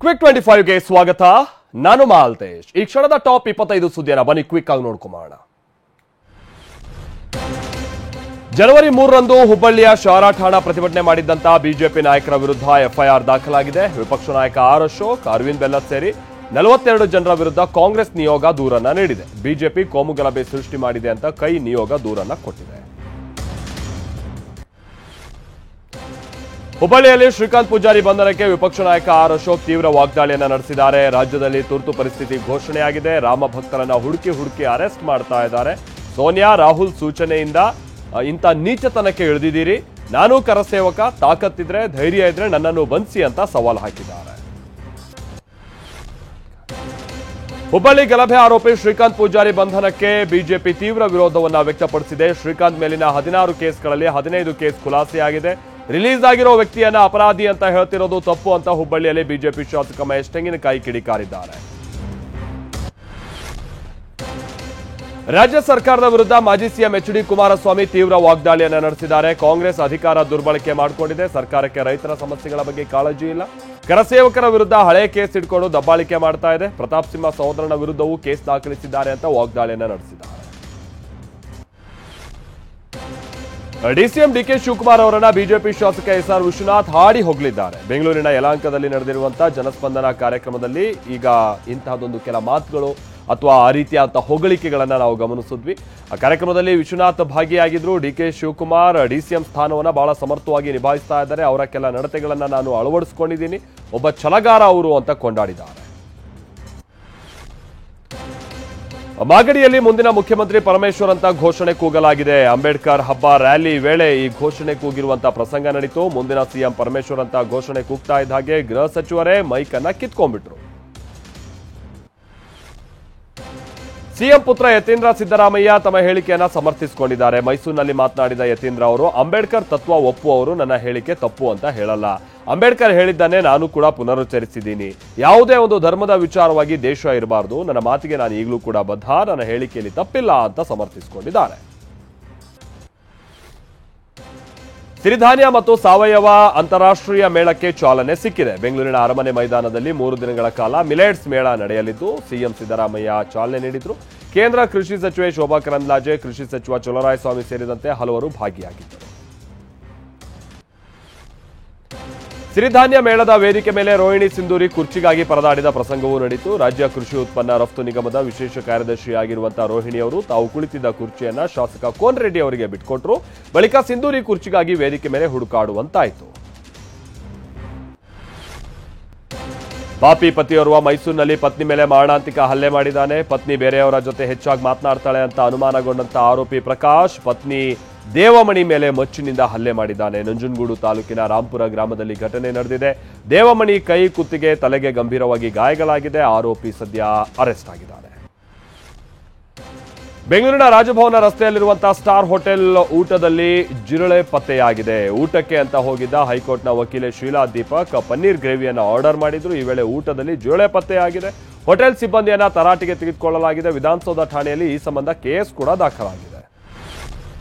Quick 25ಗೆ ಸ್ವಾಗತ. ನಾನು ಮಾಲ್ತೇಶ್. ಈ ಕ್ಷಣದ ಟಾಪ್ 25 ಸುದ್ದಿಯನ್ನು ಬನ್ನಿ ಕ್ವಿಕ್ ಆಗಿ ನೋಡ್ಕೊಂಬೋಣ. ಜನವರಿ 3ರಂದು ಹುಬ್ಬಳ್ಳಿಯ ಶಾರಾ ಠಾಣಾ ಪ್ರತಿಭಟನೆ ಮಾಡಿದ್ದಂತ ಬಿಜೆಪಿ ನಾಯಕರ ವಿರುದ್ಧ ಎಫ್ಐಆರ್ ದಾಖಲಾಗಿದೆ. ವಿಪಕ್ಷ ನಾಯಕ ಆರ್ ಅಶೋಕ್, ಅರವಿಂದ್ ಬೆಲ್ಲತ್ ಸೇರಿ 42 ಜನರ ವಿರುದ್ಧ ಕಾಂಗ್ರೆಸ್ ನಿಯೋಗ ದೂರನ್ನ ನೀಡಿದೆ. ಬಿಜೆಪಿ ಕೋಮುಗಲಭೆ ಸೃಷ್ಟಿ ಮಾಡಿದೆ ಅಂತ ಕೈ ನಿಯೋಗ ದೂರನ್ನ ಕೊಟ್ಟಿದೆ. ಹುಬ್ಬಳ್ಳಿಯಲ್ಲಿ ಶ್ರೀಕಾಂತ್ ಪೂಜಾರಿ ಬಂಧನಕ್ಕೆ ವಿಪಕ್ಷ ನಾಯಕ ಆರ್ ಅಶೋಕ್ ತೀವ್ರ ವಾಗ್ದಾಳಿಯನ್ನ ನಡೆಸಿದ್ದಾರೆ. ರಾಜ್ಯದಲ್ಲಿ ತುರ್ತು ಪರಿಸ್ಥಿತಿ ಘೋಷಣೆಯಾಗಿದೆ. ರಾಮ ಭಕ್ತರನ್ನ ಹುಡುಕಿ ಅರೆಸ್ಟ್ ಮಾಡ್ತಾ ಇದ್ದಾರೆ. ಸೋನಿಯಾ, ರಾಹುಲ್ ಸೂಚನೆಯಿಂದ ಇಂಥ ನೀಚತನಕ್ಕೆ ಇಳಿದಿದ್ದೀರಿ. ನಾನು ಕರಸೇವಕ, ತಾಕತ್ತಿದ್ರೆ ಧೈರ್ಯ ಇದ್ರೆ ನನ್ನನ್ನು ಬಂಧಿಸಿ ಅಂತ ಸವಾಲು ಹಾಕಿದ್ದಾರೆ. ಹುಬ್ಬಳ್ಳಿ ಗಲಭೆ ಆರೋಪಿ ಶ್ರೀಕಾಂತ್ ಪೂಜಾರಿ ಬಂಧನಕ್ಕೆ ಬಿಜೆಪಿ ತೀವ್ರ ವಿರೋಧವನ್ನ ವ್ಯಕ್ತಪಡಿಸಿದೆ. ಶ್ರೀಕಾಂತ್ ಮೇಲಿನ 16 ಕೇಸ್ಗಳಲ್ಲಿ 15 ಕೇಸ್ ಖುಲಾಸೆಯಾಗಿದೆ. ರಿಲೀಸ್ ಆಗಿರೋ ವ್ಯಕ್ತಿಯನ್ನ ಅಪರಾಧಿ ಅಂತ ಹೇಳ್ತಿರೋದು ತಪ್ಪು ಅಂತ ಹುಬ್ಬಳ್ಳಿಯಲ್ಲಿ ಬಿಜೆಪಿ ಶಾಸಕ ಮಹೇಶ್ ತೆಂಗಿನಕಾಯಿ ಕಿಡಿಕಾರಿದ್ದಾರೆ. ರಾಜ್ಯ ಸರ್ಕಾರದ ವಿರುದ್ಧ ಮಾಜಿ ಸಿಎಂ ಎಚ್.ಡಿ. ಕುಮಾರಸ್ವಾಮಿ ತೀವ್ರ ವಾಗ್ದಾಳಿಯನ್ನ ನಡೆಸಿದ್ದಾರೆ. ಕಾಂಗ್ರೆಸ್ ಅಧಿಕಾರ ದುರ್ಬಳಕೆ ಮಾಡಿಕೊಂಡಿದೆ. ಸರ್ಕಾರಕ್ಕೆ ರೈತರ ಸಮಸ್ಯೆಗಳ ಬಗ್ಗೆ ಕಾಳಜಿ ಇಲ್ಲ. ಕರಸೇವಕರ ವಿರುದ್ಧ ಹಳೆ ಕೇಸ್ ಇಟ್ಕೊಂಡು ದಬ್ಬಾಳಿಕೆ ಮಾಡ್ತಾ ಇದೆ. ಪ್ರತಾಪ್ ಸಿಂಹ ಸಹೋದರನ ವಿರುದ್ಧವೂ ಕೇಸ್ ದಾಖಲಿಸಿದ್ದಾರೆ ಅಂತ ವಾಗ್ದಾಳಿಯನ್ನ ನಡೆಸಿದ್ದಾರೆ. ಡಿಸಿಎಂ ಡಿಕೆ ಶಿವಕುಮಾರ್ ಅವರನ್ನ ಬಿಜೆಪಿ ಶಾಸಕ ಎಸ್ಆರ್ ವಿಶ್ವನಾಥ್ ಹಾಡಿ ಹೋಗಲಿದ್ದಾರೆ. ಬೆಂಗಳೂರಿನ ಯಲಹಂಕದಲ್ಲಿ ನಡೆದಿರುವಂತಹ ಜನಸ್ಪಂದನ ಕಾರ್ಯಕ್ರಮದಲ್ಲಿ ಈಗ ಇಂತಹದೊಂದು ಕೆಲ ಮಾತುಗಳು ಅಥವಾ ಆ ರೀತಿಯಾದ ಹೊಗಳಿಕೆಗಳನ್ನ ನಾವು ಗಮನಿಸಿದ್ವಿ. ಆ ಕಾರ್ಯಕ್ರಮದಲ್ಲಿ ವಿಶ್ವನಾಥ್ ಭಾಗಿಯಾಗಿದ್ರು. ಡಿಕೆ ಶಿವಕುಮಾರ್ ಡಿಸಿಎಂ ಸ್ಥಾನವನ್ನ ಬಹಳ ಸಮರ್ಥವಾಗಿ ನಿಭಾಯಿಸ್ತಾ ಇದ್ದಾರೆ. ಅವರ ಕೆಲ ನಡತೆಗಳನ್ನ ನಾನು ಅಳವಡಿಸಿಕೊಂಡಿದ್ದೀನಿ. ಒಬ್ಬ ಛಲಗಾರ ಅವರು ಅಂತ ಕೊಂಡಾಡಿದ್ದಾರೆ. ಮಾಗಡಿಯಲ್ಲಿ ಮುಂದಿನ ಮುಖ್ಯಮಂತ್ರಿ ಪರಮೇಶ್ವರ್ ಅಂತ ಘೋಷಣೆ ಕೂಗಲಾಗಿದೆ. ಅಂಬೇಡ್ಕರ್ ಹಬ್ಬ ರ್ಯಾಲಿ ವೇಳೆ ಈ ಘೋಷಣೆ ಕೂಗಿರುವಂತಹ ಪ್ರಸಂಗ ನಡೀತು. ಮುಂದಿನ ಸಿಎಂ ಪರಮೇಶ್ವರ್ ಅಂತ ಘೋಷಣೆ ಕೂಗ್ತಾ ಇದ್ದ ಹಾಗೆ ಗೃಹ ಸಚಿವರೇ ಮೈಕ್ ಅನ್ನ ಕಿತ್ಕೊಂಡ್ಬಿಟ್ರು. ಸಿಎಂ ಪುತ್ರ ಯತೀಂದ್ರ ಸಿದ್ದರಾಮಯ್ಯ ತಮ್ಮ ಹೇಳಿಕೆಯನ್ನ ಸಮರ್ಥಿಸಿಕೊಂಡಿದ್ದಾರೆ. ಮೈಸೂರಿನಲ್ಲಿ ಮಾತನಾಡಿದ ಯತೀಂದ್ರ ಅವರು, ಅಂಬೇಡ್ಕರ್ ತತ್ವ ಒಪ್ಪುವವರು ನನ್ನ ಹೇಳಿಕೆ ತಪ್ಪು ಅಂತ ಹೇಳಲ್ಲ. ಅಂಬೇಡ್ಕರ್ ಹೇಳಿದ್ದನ್ನೇ ನಾನು ಕೂಡ ಪುನರುಚ್ಚರಿಸಿದ್ದೀನಿ. ಯಾವುದೇ ಒಂದು ಧರ್ಮದ ವಿಚಾರವಾಗಿ ದೇಶ ಇರಬಾರದು. ನನ್ನ ಮಾತಿಗೆ ನಾನು ಈಗಲೂ ಕೂಡ ಬದ್ಧ. ನನ್ನ ಹೇಳಿಕೆಯಲ್ಲಿ ತಪ್ಪಿಲ್ಲ ಅಂತ ಸಮರ್ಥಿಸಿಕೊಂಡಿದ್ದಾರೆ. ಸಿರಿಧಾನ್ಯ ಮತ್ತು ಸಾವಯವ ಅಂತಾರಾಷ್ಟ್ರೀಯ ಮೇಳಕ್ಕೆ ಚಾಲನೆ ಸಿಕ್ಕಿದೆ. ಬೆಂಗಳೂರಿನ ಅರಮನೆ ಮೈದಾನದಲ್ಲಿ 3 ದಿನಗಳ ಕಾಲ ಮಿಲೆಟ್ಸ್ ಮೇಳ ನಡೆಯಲಿದ್ದು ಸಿಎಂ ಸಿದ್ದರಾಮಯ್ಯ ಚಾಲನೆ ನೀಡಿದ್ರು. ಕೇಂದ್ರ ಕೃಷಿ ಸಚಿವೆ ಶೋಭಾ ಕರಂದ್ಲಾಜೆ, ಕೃಷಿ ಸಚಿವ ಚಲುವರಾಯಸ್ವಾಮಿ ಸೇರಿದಂತೆ ಹಲವರು ಭಾಗಿಯಾಗಿದ್ದರು. ಸಿರಿಧಾನ್ಯ ಮೇಳದ ವೇದಿಕೆ ಮೇಲೆ ರೋಹಿಣಿ ಸಿಂಧೂರಿ ಕುರ್ಚಿಗಾಗಿ ಪರದಾಡಿದ ಪ್ರಸಂಗವೂ ನಡೆಯಿತು. ರಾಜ್ಯ ಕೃಷಿ ಉತ್ಪನ್ನ ರಫ್ತು ನಿಗಮದ ವಿಶೇಷ ಕಾರ್ಯದರ್ಶಿಯಾಗಿರುವಂತಹ ರೋಹಿಣಿ ಅವರು ತಾವು ಕುಳಿತಿದ್ದ ಕುರ್ಚಿಯನ್ನ ಶಾಸಕ ಕೋನ್ ರೆಡ್ಡಿ ಅವರಿಗೆ ಬಿಟ್ಕೊಟ್ರು. ಬಳಿಕ ಸಿಂಧೂರಿ ಕುರ್ಚಿಗಾಗಿ ವೇದಿಕೆ ಮೇಲೆ ಹುಡುಕಾಡುವಂತಾಯಿತು. ಪಾಪಿ ಪತಿಯೋರ್ವ ಮೈಸೂರಿನಲ್ಲಿ ಪತ್ನಿ ಮೇಲೆ ಮಾರಣಾಂತಿಕ ಹಲ್ಲೆ ಮಾಡಿದ್ದಾನೆ. ಪತ್ನಿ ಬೇರೆಯವರ ಜೊತೆ ಹೆಚ್ಚಾಗಿ ಮಾತನಾಡ್ತಾಳೆ ಅಂತ ಅನುಮಾನಗೊಂಡಂತ ಆರೋಪಿ ಪ್ರಕಾಶ್ ಪತ್ನಿ ದೇವಮಣಿ ಮೇಲೆ ಮಚ್ಚಿನಿಂದ ಹಲ್ಲೆ ಮಾಡಿದ್ದಾನೆ. ನಂಜನಗೂಡು ತಾಲೂಕಿನ ರಾಂಪುರ ಗ್ರಾಮದಲ್ಲಿ ಘಟನೆ ನಡೆದಿದೆ. ದೇವಮಣಿ ಕೈ, ಕುತ್ತಿಗೆ, ತಲೆಗೆ ಗಂಭೀರವಾಗಿ ಗಾಯಗಳಾಗಿದೆ. ಆರೋಪಿ ಸದ್ಯ ಅರೆಸ್ಟ್ ಆಗಿದ್ದಾನೆ. ಬೆಂಗಳೂರಿನ ರಾಜಭವನ ರಸ್ತೆಯಲ್ಲಿರುವಂತಹ ಸ್ಟಾರ್ ಹೋಟೆಲ್ ಊಟದಲ್ಲಿ ಜಿರಳೆ ಪತ್ತೆಯಾಗಿದೆ. ಊಟಕ್ಕೆ ಅಂತ ಹೋಗಿದ್ದ ಹೈಕೋರ್ಟ್ನ ವಕೀಲೆ ಶೀಲಾ ದೀಪಕ್ ಪನ್ನೀರ್ ಗ್ರೇವಿಯನ್ನು ಆರ್ಡರ್ ಮಾಡಿದ್ರು. ಈ ವೇಳೆ ಊಟದಲ್ಲಿ ಜಿರಳೆ ಪತ್ತೆಯಾಗಿದೆ. ಹೋಟೆಲ್ ಸಿಬ್ಬಂದಿಯನ್ನ ತರಾಟೆಗೆ ತೆಗೆದುಕೊಳ್ಳಲಾಗಿದೆ. ವಿಧಾನಸೌಧ ಠಾಣೆಯಲ್ಲಿ ಈ ಸಂಬಂಧ ಕೇಸ್ ಕೂಡ ದಾಖಲಾಗಿದೆ.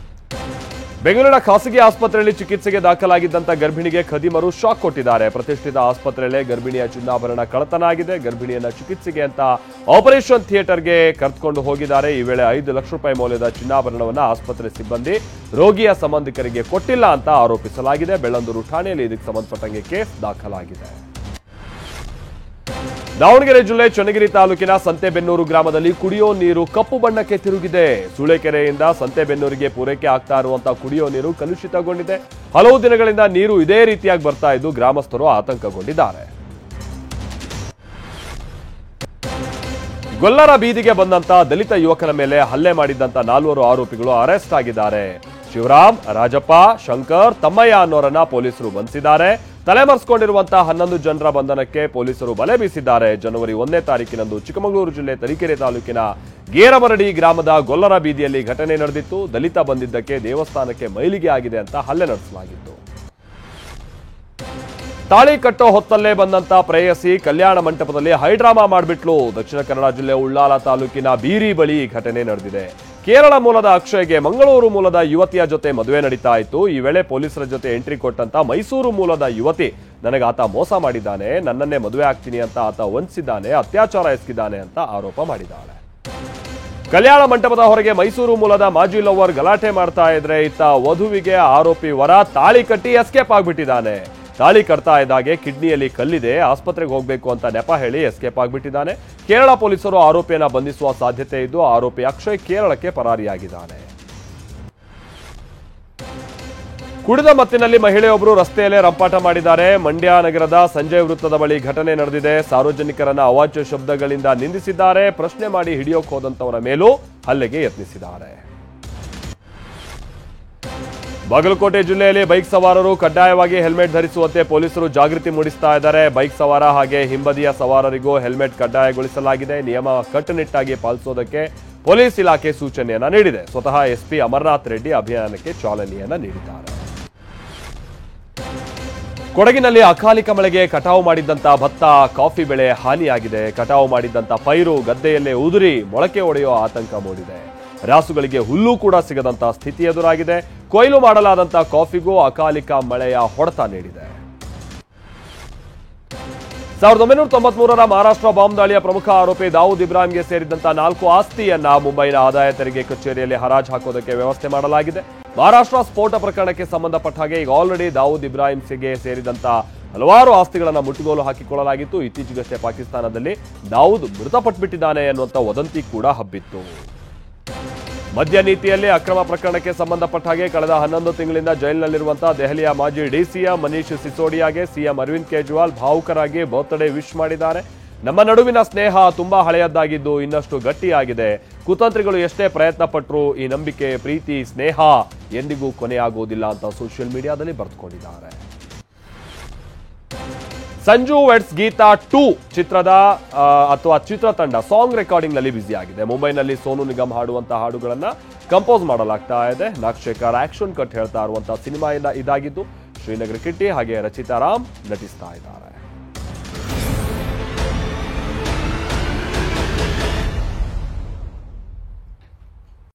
ಬೆಂಗಳೂರಿನ ಖಾಸಗಿ ಆಸ್ಪತ್ರೆಯಲ್ಲಿ ಚಿಕಿತ್ಸೆಗೆ ದಾಖಲಾಗಿದ್ದಂತ ಗರ್ಭಿಣಿಗೆ ಖದೀಮರು ಶಾಕ್ ಕೊಟ್ಟಿದ್ದಾರೆ. ಪ್ರತಿಷ್ಠಿತ ಆಸ್ಪತ್ರೆಯಲ್ಲೇ ಗರ್ಭಿಣಿಯ ಚಿನ್ನಾಭರಣ ಕಳ್ಳತನ ಆಗಿದೆ. ಗರ್ಭಿಣಿಯನ್ನ ಚಿಕಿತ್ಸೆಗೆ ಅಂತ ಆಪರೇಷನ್ ಥಿಯೇಟರ್ಗೆ ಕರೆದುಕೊಂಡು ಹೋಗಿದ್ದಾರೆ. ಈ ವೇಳೆ 5 ಲಕ್ಷ ರೂಪಾಯಿ ಮೌಲ್ಯದ ಚಿನ್ನಾಭರಣವನ್ನು ಆಸ್ಪತ್ರೆ ಸಿಬ್ಬಂದಿ ರೋಗಿಯ ಸಂಬಂಧಿಕರಿಗೆ ಕೊಟ್ಟಿಲ್ಲ ಅಂತ ಆರೋಪಿಸಲಾಗಿದೆ. ಬೆಳ್ಳಂದೂರು ಠಾಣೆಯಲ್ಲಿ ಇದಕ್ಕೆ ಸಂಬಂಧಪಟ್ಟಂಗೆ ಕೇಸ್ ದಾಖಲಾಗಿದೆ. ದಾವಣಗೆರೆ ಜಿಲ್ಲೆ ಚನ್ನಗಿರಿ ತಾಲೂಕಿನ ಸಂತೆಬೆನ್ನೂರು ಗ್ರಾಮದಲ್ಲಿ ಕುಡಿಯೋ ನೀರು ಕಪ್ಪು ಬಣ್ಣಕ್ಕೆ ತಿರುಗಿದೆ. ಸೂಳೆಕೆರೆಯಿಂದ ಸಂತೆಬೆನ್ನೂರಿಗೆ ಪೂರೈಕೆ ಆಗ್ತಾ ಇರುವಂತಹ ಕುಡಿಯೋ ನೀರು ಕಲುಷಿತಗೊಂಡಿದೆ. ಹಲವು ದಿನಗಳಿಂದ ನೀರು ಇದೇ ರೀತಿಯಾಗಿ ಬರ್ತಾ ಇದ್ದು ಗ್ರಾಮಸ್ಥರು ಆತಂಕಗೊಂಡಿದ್ದಾರೆ. ಗೊಲ್ಲರ ಬೀದಿಗೆ ಬಂದಂತ ದಲಿತ ಯುವಕನ ಮೇಲೆ ಹಲ್ಲೆ ಮಾಡಿದ್ದಂತ 4 ಆರೋಪಿಗಳು ಅರೆಸ್ಟ್ ಆಗಿದ್ದಾರೆ. ಶಿವರಾಮ್, ರಾಜಪ್ಪ, ಶಂಕರ್, ತಮ್ಮಯ್ಯ ಅನ್ನೋರನ್ನ ಪೊಲೀಸರು ಬಂಧಿಸಿದ್ದಾರೆ. ತಲೆಮರೆಸಿಕೊಂಡಿರುವಂತಹ 11 ಜನರ ಬಂಧನಕ್ಕೆ ಪೊಲೀಸರು ಬಲೆ ಬೀಸಿದ್ದಾರೆ. ಜನವರಿ 1ನೇ ತಾರೀಕಿನಂದು ಚಿಕ್ಕಮಗಳೂರು ಜಿಲ್ಲೆ ತರೀಕೆರೆ ತಾಲೂಕಿನ ಗೇರಮರಡಿ ಗ್ರಾಮದ ಗೊಲ್ಲರ ಬೀದಿಯಲ್ಲಿ ಘಟನೆ ನಡೆದಿತ್ತು. ದಲಿತ ಬಂದಿದ್ದಕ್ಕೆ ದೇವಸ್ಥಾನಕ್ಕೆ ಮೈಲಿಗೆ ಆಗಿದೆ ಅಂತ ಹಲ್ಲೆ ನಡೆಸಲಾಗಿತ್ತು. ತಾಳಿ ಕಟ್ಟೋ ಹೊತ್ತಲ್ಲೇ ಬಂದಂತ ಪ್ರೇಯಸಿ ಕಲ್ಯಾಣ ಮಂಟಪದಲ್ಲಿ ಹೈಡ್ರಾಮಾ ಮಾಡಿಬಿಟ್ಲು. ದಕ್ಷಿಣ ಕನ್ನಡ ಜಿಲ್ಲೆ ಉಳ್ಳಾಲ ತಾಲೂಕಿನ ಬೀರಿ ಬಳಿ ಘಟನೆ ನಡೆದಿದೆ. ಕೇರಳ ಮೂಲದ ಅಕ್ಷಯ್ಗೆ ಮಂಗಳೂರು ಮೂಲದ ಯುವತಿಯ ಜೊತೆ ಮದುವೆ ನಡೀತಾ ಇತ್ತು. ಈ ವೇಳೆ ಪೊಲೀಸರ ಜೊತೆ ಎಂಟ್ರಿ ಕೊಟ್ಟಂತ ಮೈಸೂರು ಮೂಲದ ಯುವತಿ ನನಗೆ ಆತ ಮೋಸ ಮಾಡಿದ್ದಾನೆ, ನನ್ನನ್ನೇ ಮದುವೆ ಆಗ್ತೀನಿ ಅಂತ ಆತ ವಂಚಿಸಿದ್ದಾನೆ, ಅತ್ಯಾಚಾರ ಎಸಗಿದ್ದಾನೆ ಅಂತ ಆರೋಪ ಮಾಡಿದ್ದಾಳೆ. ಕಲ್ಯಾಣ ಮಂಟಪದ ಹೊರಗೆ ಮೈಸೂರು ಮೂಲದ ಮಾಜಿ ಲವರ್ ಗಲಾಟೆ ಮಾಡ್ತಾ ಇದ್ರೆ ಇತ್ತ ವಧುವಿಗೆ ಆರೋಪಿ ವರ ತಾಳಿ ಕಟ್ಟಿ ಎಸ್ಕೇಪ್ ಆಗ್ಬಿಟ್ಟಿದ್ದಾನೆ. ತಾಳಿ ಕಟ್ತಾ ಇದ್ದಾಗೆ ಕಿಡ್ನಿಯಲ್ಲಿ ಕಲ್ಲಿದೆ, ಆಸ್ಪತ್ರೆಗೆ ಹೋಗ್ಬೇಕು ಅಂತ ನೆಪ ಹೇಳಿ ಎಸ್ಕೇಪ್ ಆಗ್ಬಿಟ್ಟಿದ್ದಾನೆ. ಕೇರಳ ಪೊಲೀಸರು ಆರೋಪಿಯನ್ನ ಬಂಧಿಸುವ ಸಾಧ್ಯತೆ ಇದ್ದು ಆರೋಪಿ ಅಕ್ಷಯ್ ಕೇರಳಕ್ಕೆ ಪರಾರಿಯಾಗಿದ್ದಾನೆ. ಕುಡಿದ ಮತ್ತಿನಲ್ಲಿ ಮಹಿಳೆಯೊಬ್ಬರು ರಸ್ತೆಯಲ್ಲೇ ರಂಪಾಟ ಮಾಡಿದ್ದಾರೆ. ಮಂಡ್ಯ ನಗರದ ಸಂಜಯ್ ವೃತ್ತದ ಬಳಿ ಘಟನೆ ನಡೆದಿದೆ. ಸಾರ್ವಜನಿಕರನ್ನ ಅವಾಚ್ಯ ಶಬ್ದಗಳಿಂದ ನಿಂದಿಸಿದ್ದಾರೆ. ಪ್ರಶ್ನೆ ಮಾಡಿ ಹಿಡಿಯೋಕ್ ಹೋದಂತವರ ಮೇಲೂ ಹಲ್ಲೆಗೆ ಯತ್ನಿಸಿದ್ದಾರೆ. ಬಾಗಲಕೋಟೆ ಜಿಲ್ಲೆಯಲ್ಲಿ ಬೈಕ್ ಸವಾರರು ಕಡ್ಡಾಯವಾಗಿ ಹೆಲ್ಮೆಟ್ ಧರಿಸುವಂತೆ ಪೊಲೀಸರು ಜಾಗೃತಿ ಮೂಡಿಸ್ತಾ ಇದ್ದಾರೆ. ಬೈಕ್ ಸವಾರ ಹಾಗೆ ಹಿಂಬದಿಯ ಸವಾರರಿಗೂ ಹೆಲ್ಮೆಟ್ ಕಡ್ಡಾಯಗೊಳಿಸಲಾಗಿದೆ. ನಿಯಮ ಕಟ್ಟುನಿಟ್ಟಾಗಿ ಪಾಲಿಸೋದಕ್ಕೆ ಪೊಲೀಸ್ ಇಲಾಖೆ ಸೂಚನೆಯನ್ನ ನೀಡಿದೆ. ಸ್ವತಃ ಎಸ್ಪಿ ಅಮರನಾಥ್ ರೆಡ್ಡಿ ಅಭಿಯಾನಕ್ಕೆ ಚಾಲನೆಯನ್ನ ನೀಡಿದ್ದಾರೆ. ಕೊಡಗಿನಲ್ಲಿ ಅಕಾಲಿಕ ಮಳೆಗೆ ಕಟಾವು ಮಾಡಿದ್ದಂತ ಭತ್ತ, ಕಾಫಿ ಬೆಳೆ ಹಾನಿಯಾಗಿದೆ. ಕಟಾವು ಮಾಡಿದ್ದಂತ ಪೈರು ಗದ್ದೆಯಲ್ಲೇ ಉದುರಿ ಮೊಳಕೆ ಒಡೆಯುವ ಆತಂಕ ಮೂಡಿದೆ. ರಾಸುಗಳಿಗೆ ಹುಲ್ಲು ಕೂಡ ಸಿಗದಂತ ಸ್ಥಿತಿ ಎದುರಾಗಿದೆ. ಕೊಯ್ಲು ಮಾಡಲಾದಂತ ಕಾಫಿಗೂ ಅಕಾಲಿಕ ಮಳೆಯ ಹೊಡೆತ ನೀಡಿದೆ. 1993ರ ಮಹಾರಾಷ್ಟ್ರ ಬಾಂಬ್ ದಾಳಿಯ ಪ್ರಮುಖ ಆರೋಪಿ ದಾವೂದ್ ಇಬ್ರಾಹಿಂಗೆ ಸೇರಿದಂತ 4 ಆಸ್ತಿಯನ್ನ ಮುಂಬೈನ ಆದಾಯ ತೆರಿಗೆ ಕಚೇರಿಯಲ್ಲಿ ಹರಾಜು ಹಾಕೋದಕ್ಕೆ ವ್ಯವಸ್ಥೆ ಮಾಡಲಾಗಿದೆ. ಮಹಾರಾಷ್ಟ್ರ ಸ್ಫೋಟ ಪ್ರಕರಣಕ್ಕೆ ಸಂಬಂಧಪಟ್ಟ ಹಾಗೆ ಈಗ ಆಲ್ರೆಡಿ ದಾವೂದ್ ಇಬ್ರಾಹಿಂಗೆ ಸೇರಿದಂತ ಹಲವಾರು ಆಸ್ತಿಗಳನ್ನು ಮುಟ್ಟುಗೋಲು ಹಾಕಿಕೊಳ್ಳಲಾಗಿತ್ತು. ಇತ್ತೀಚೆಗಷ್ಟೇ ಪಾಕಿಸ್ತಾನದಲ್ಲಿ ದಾವೂದ್ ಮೃತಪಟ್ಟುಬಿಟ್ಟಿದ್ದಾನೆ ಎನ್ನುವಂತ ವದಂತಿ ಕೂಡ ಹಬ್ಬಿತ್ತು. ಮದ್ಯ ನೀತಿಯಲ್ಲಿ ಅಕ್ರಮ ಪ್ರಕರಣಕ್ಕೆ ಸಂಬಂಧಪಟ್ಟ ಹಾಗೆ ಕಳೆದ 11 ತಿಂಗಳಿಂದ ಜೈಲಿನಲ್ಲಿರುವಂತಹ ದೆಹಲಿಯ ಮಾಜಿ ಡಿಸಿಎಂ ಮನೀಶ್ ಸಿಸೋಡಿಯಾಗೆ ಸಿಎಂ ಅರವಿಂದ್ ಕೇಜ್ರಿವಾಲ್ ಭಾವುಕರಾಗಿ ಬರ್ತ್ಡೇ ವಿಶ್ ಮಾಡಿದ್ದಾರೆ. ನಮ್ಮ ನಡುವಿನ ಸ್ನೇಹ ತುಂಬಾ ಹಳೆಯದ್ದಾಗಿದ್ದು ಇನ್ನಷ್ಟು ಗಟ್ಟಿಯಾಗಿದೆ. ಕುತಂತ್ರಿಗಳು ಎಷ್ಟೇ ಪ್ರಯತ್ನ ಪಟ್ಟರೂ ಈ ನಂಬಿಕೆ, ಪ್ರೀತಿ, ಸ್ನೇಹ ಎಂದಿಗೂ ಕೊನೆಯಾಗುವುದಿಲ್ಲ ಅಂತ ಸೋಷಿಯಲ್ ಮೀಡಿಯಾದಲ್ಲಿ ಬರೆದುಕೊಂಡಿದ್ದಾರೆ. ಸಂಜು ವೆಡ್ಸ್ ಗೀತಾ 2 ಚಿತ್ರದ ಅಥವಾ ಚಿತ್ರತಂಡ ಸಾಂಗ್ ರೆಕಾರ್ಡಿಂಗ್ ನಲ್ಲಿ ಬ್ಯುಸಿ ಆಗಿದೆ. ಮುಂಬೈನಲ್ಲಿ ಸೋನು ನಿಗಮ್ ಹಾಡುವಂತಹ ಹಾಡುಗಳನ್ನ ಕಂಪೋಸ್ ಮಾಡಲಾಗ್ತಾ ಇದೆ. ನಾಗಶೇಖರ್ ಆಕ್ಷನ್ ಕಟ್ ಹೇಳ್ತಾ ಇರುವಂತಹ ಸಿನಿಮಾ ಇದಾಗಿದ್ದು ಶ್ರೀನಗರ ಕಿಟ್ಟಿ ಹಾಗೆ ರಚಿತಾ ರಾಮ್ ನಟಿಸ್ತಾ ಇದ್ದಾರೆ.